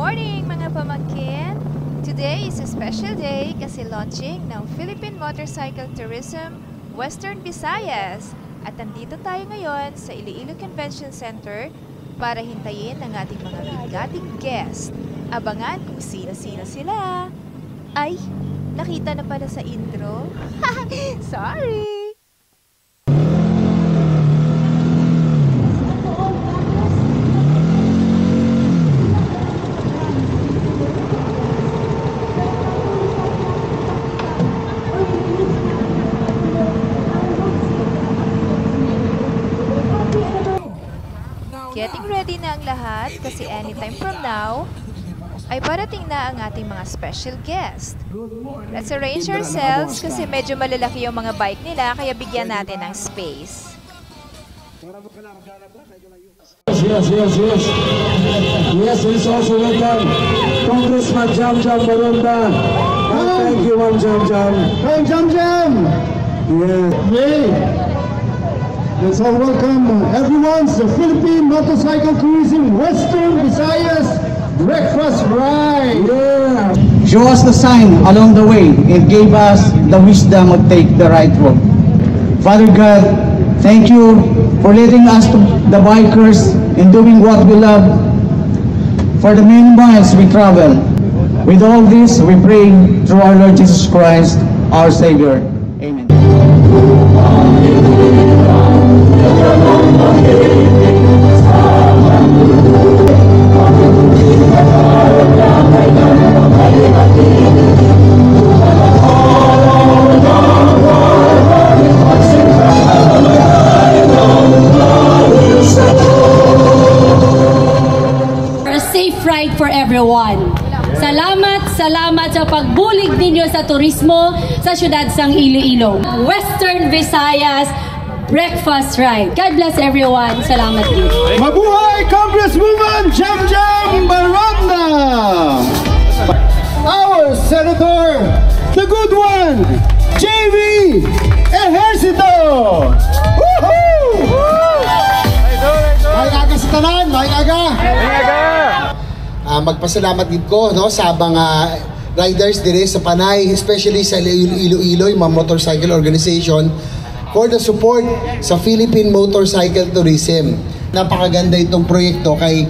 morning mga pamangkin! Today is a special day kasi launching ng Philippine Motorcycle Tourism Western Visayas. At nandito tayo ngayon sa Iloilo Convention Center para hintayin ang ating mga bigating guest. Abangan kung sino-sino sila. Ay, nakita na pala sa intro. Sorry! Getting ready na ang lahat kasi anytime from now ay parating na ang ating mga special guest. Let's arrange ourselves kasi medyo malalaki yung mga bike nila kaya bigyan natin ng space. Yes. Yes, please also welcome Congressman Jam Jam Baronda. Thank you, Ma'am Jam Jam. Hey, Jam Jam! Yeah. Yay! Let's all welcome everyone to the Philippine Motorcycle Tourism Western Visayas Breakfast Ride! Yeah! Show us the sign along the way. It gave us the wisdom to take the right road. Father God, thank you for leading us to the bikers in doing what we love for the many miles we travel. With all this, we pray through our Lord Jesus Christ, our Savior. Amen. A safe ride for everyone. Salamat sa pagbulig ninyo sa turismo sa siyudad sang Iloilo. Western Visayas Breakfast Ride. God bless everyone. Salamat din. Mabuhay Congresswoman Jam Jam Baronda! Our Senator, the good one, JV Ejercito! Woohoo! May aga sa tanan, may aga! Magpasalamat din ko sa mga riders dire sa Panay, especially sa Iloilo, yung mga motorcycle organization, for the support sa Philippine Motorcycle Tourism. Napakaganda itong proyekto kay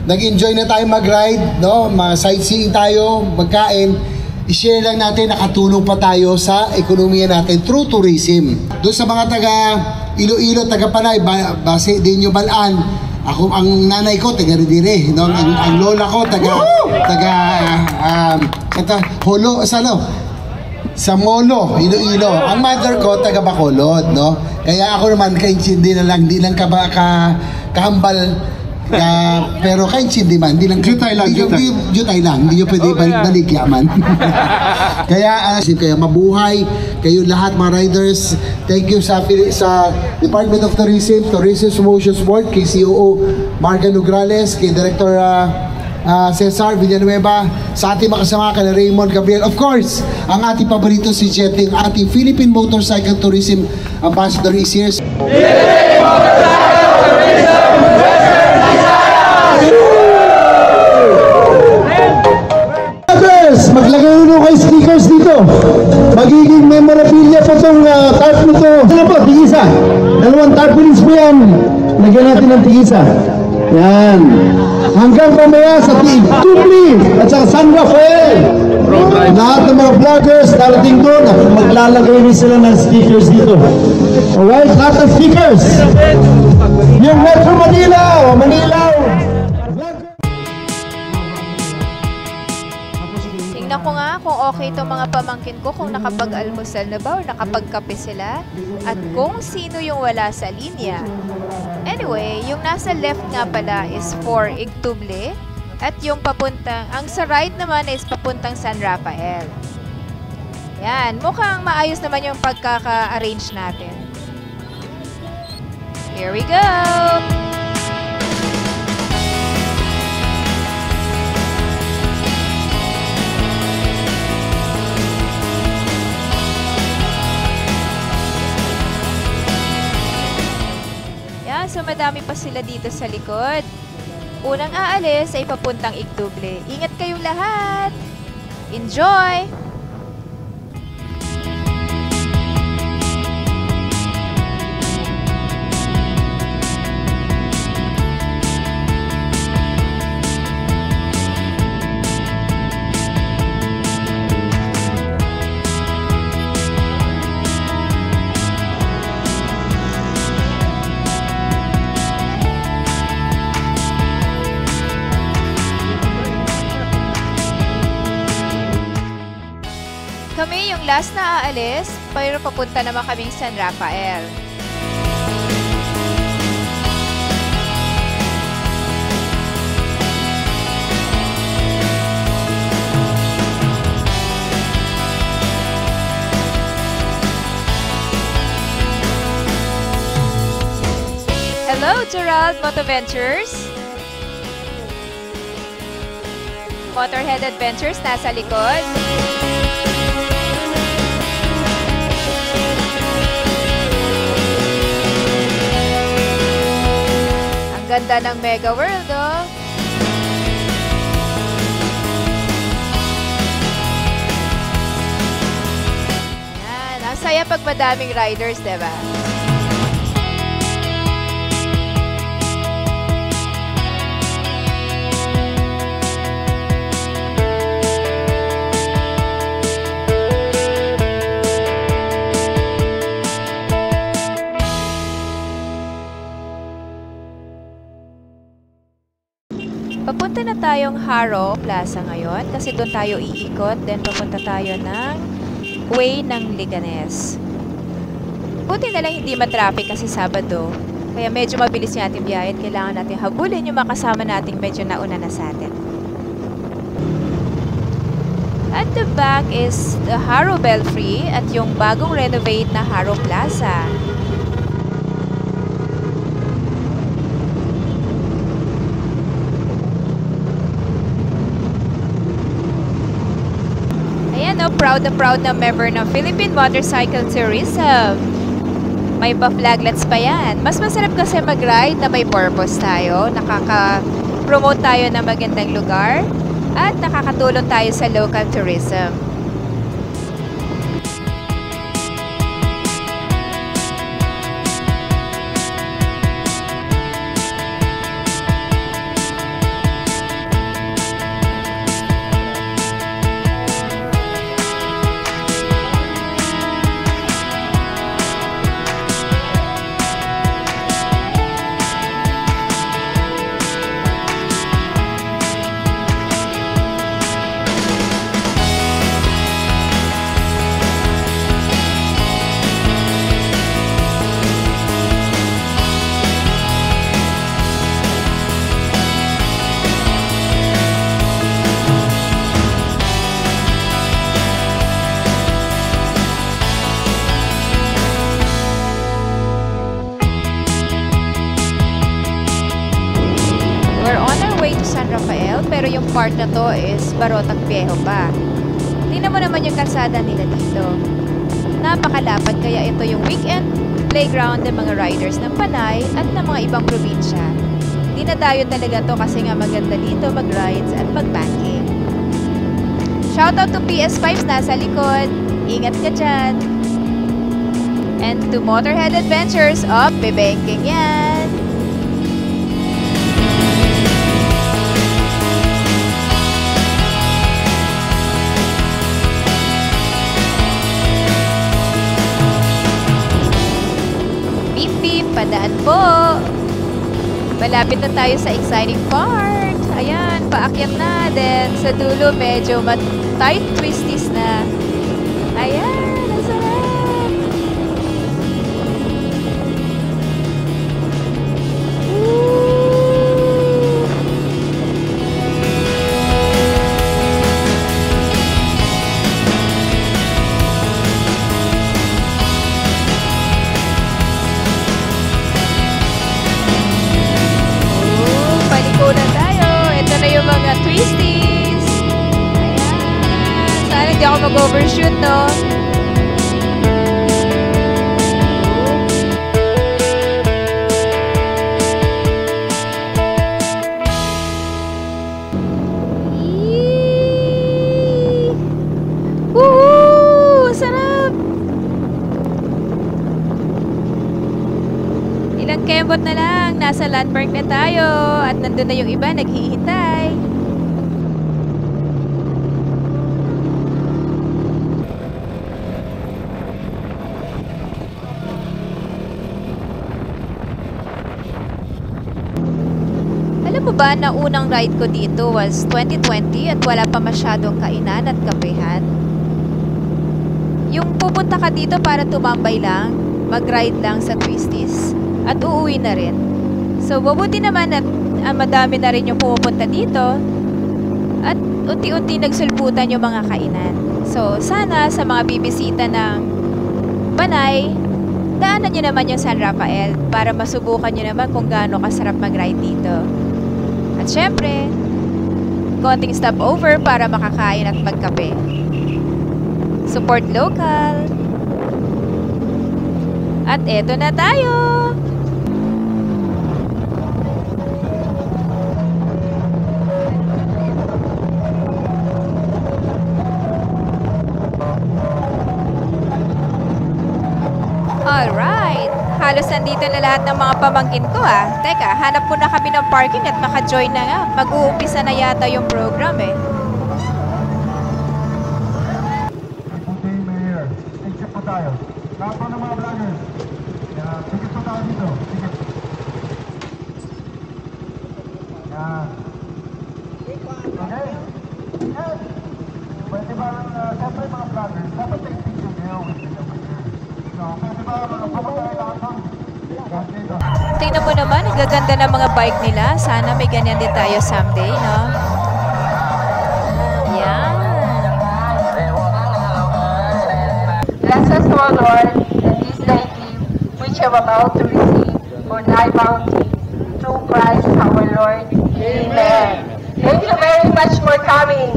nag-enjoy na tayo mag-ride, sightseeing tayo, magkain, i-share lang natin, nakatulong pa tayo sa ekonomiya natin through tourism. Doon sa mga taga Iloilo, taga Panay, base din yung Balaan. Ako, ang nanay ko, taga Ridire, ang lola ko, Holo, sa Molo, Iloilo. Ang mother ko, taga Bacolod, Kaya ako naman, kaintindi na lang, di lang kahambal, pero kaintindi man, di lang, jutay lang, hindi nyo pwede baligyaman. Kaya mabuhay kayo lahat mga riders. Thank you sa Department of Tourism Promotions Board, kay COO Marga Nograles, kay Director Cesar Villanueva, sa ating makasama kay Raymond Gabriel. Of course, ang ating paborito si Jetting, ating Philippine Motorcycle Tourism Ambassador is here. Philippine Motorcycle Tourism Western Visayas! Maglagay nyo kayo stickers dito. Magiging memorabilia po itong tarp nito. Ano po? Tigisa. Dalawang tarpaulins po yan. Lagyan natin ng tigisa. Yan. Hanggang mamaya sa Tubli at saka San Rafael. Lahat ng mga vloggers darating doon at maglalagay rin sila ng stickers dito. Alright, lahat ng stickers. Yung Metro Manila o Manilaw. Tingnan ko nga kung okay itong mga pamangkin ko, kung nakapag-almusal na ba o nakapagkape sila, at kung sino yung wala sa linya. Anyway, yung nasa left nga pala is for Igtuble, at yung ang sa right naman is papuntang San Rafael. Yan, mukhang maayos naman yung pagkaka-arrange natin. Here we go! So madami pa sila dito sa likod. Unang aalis ay papuntang Igduble. Ingat kayong lahat! Enjoy! Kami yung last na aalis, pero papunta naman kaming San Rafael. Hello, Gerald Motoventures! Motorhead Adventures nasa likod. Ganda ng Mega World, oh! Ayan, ang saya pag madaming riders, diba? Papunta na tayong Haro Plaza ngayon kasi doon tayo iikot. Then papunta tayo ng way ng Liganes. Buti na lang hindi matraffic kasi Sabado. Kaya medyo mabilis yung ating biyahe at kailangan natin habulin yung makasama nating medyo nauna na sa atin. At the back is the Haro Belfry at yung bagong renovate na Haro Plaza. Proud na member ng Philippine Motorcycle Tourism. May pa-flaglets pa yan. Mas masarap kasi mag-ride na may purpose tayo. Nakaka-promote tayo ng magandang lugar at nakakatulong tayo sa local tourism. Pero yung part na to is Barotang Viejo pa. Tingnan mo naman yung kalsada nila dito. Napakalapad kaya ito yung weekend playground ng mga riders ng Panay at ng mga ibang probinsya. Dinadayo talaga to kasi nga maganda dito mag-rides at mag-banking. Shoutout to PS5s nasa likod. Ingat ka dyan. And to Motorhead Adventures, bebanking yan. Padaan po. Malapit na tayo sa exciting part. Ayan, paakyat na. Then, sa dulo, medyo tight twisties na. Ayan, ang sarap. Na tayo. Ito na yung mga twisties. Ayan. Sana hindi ako mag-overshoot, no? lang, nasa landmark na tayo at nandun na yung iba naghihintay. Alam mo ba na unang ride ko dito was 2020 at wala pa masyadong kainan at kapehan? Yung pupunta ka dito para tumambay lang, mag-ride lang sa Twisties at uuwi na rin. So, mabuti naman at madami na rin yung pumupunta dito at unti-unti nagsulputan yung mga kainan. So, sana sa mga bibisita ng Panay, daanan nyo naman yung San Rafael para masubukan nyo naman kung gaano kasarap mag-ride dito. At syempre, konting stopover para makakain at magkape. Support local. At eto na tayo! Alright! Halos nandito na lahat ng mga pamangkin ko ah. Teka, hanap muna kami ng parking at maka-join na nga. Mag-uumpisa na yata yung program eh. Tayo. Lahat po ng mga vloggers. Tikit po tayo dito. Tikit. Yan. Okay? Yes. Pwede ba, siyempre mga vloggers, dapat take picture nyo with the picture. So, pwede ba, pumunta lahat ng tingnan mo naman, ang gaganda ng mga bike nila. Sana may ganyan din tayo someday, no? Yan. Bless us, O Lord, and this thy gift, which you are about to receive for thy bounty, through Christ our Lord. Amen. Thank you very much for coming.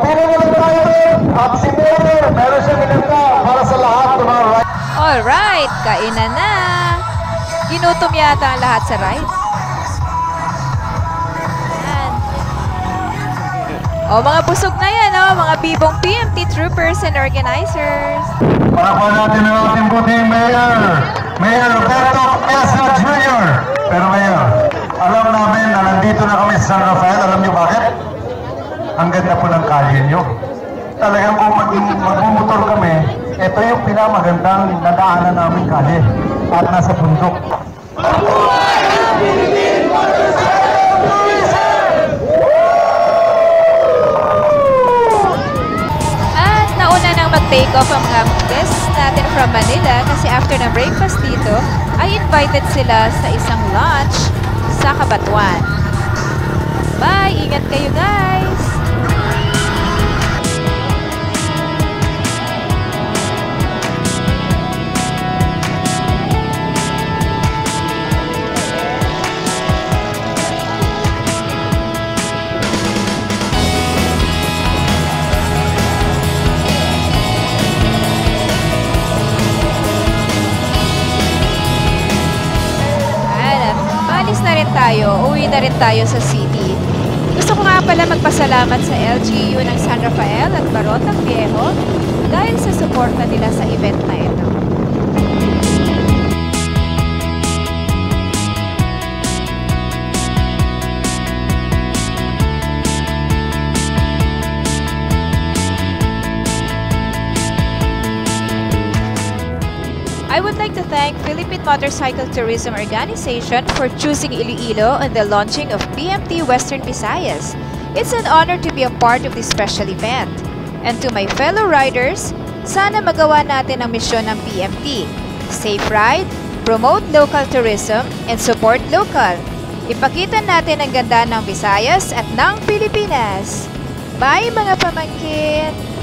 pili na lang tayo rin. At si Mary, meron siya minanta para sa lahat ng mga rides. Alright, kainan na. Ginutom yata ang lahat sa ride. O, mga busog na yan, oh, mga bibong PMT troopers and organizers. Pakapal natin ang ating buting Mayor, Mayor Roberto Esna Jr. Pero Mayor, alam namin na nandito na kami sa San Rafael. Alam niyo bakit? Ang ganda po ng kalye niyo. Talagang kung magmumotor kami, ito yung pinamagandang nadaanan namin kalye at nasa bundok. Take off ang mga guests natin from Manila kasi after na breakfast dito ay invited sila sa isang lunch sa Cabanatuan. Bye! Ingat kayo guys! Uwi na rin tayo sa city. Gusto ko nga pala magpasalamat sa LGU ng San Rafael at Baron ng Viejo dahil sa suporta nila sa event na ito. I would like to thank Philippine Motorcycle Tourism Organization for choosing Iloilo on the launching of PMT Western Visayas. It's an honor to be a part of this special event. And to my fellow riders, sana magawa natin ang misyon ng PMT. Safe ride, promote local tourism, and support local. Ipakita natin ang ganda ng Visayas at ng Pilipinas. Bye mga pamangkin!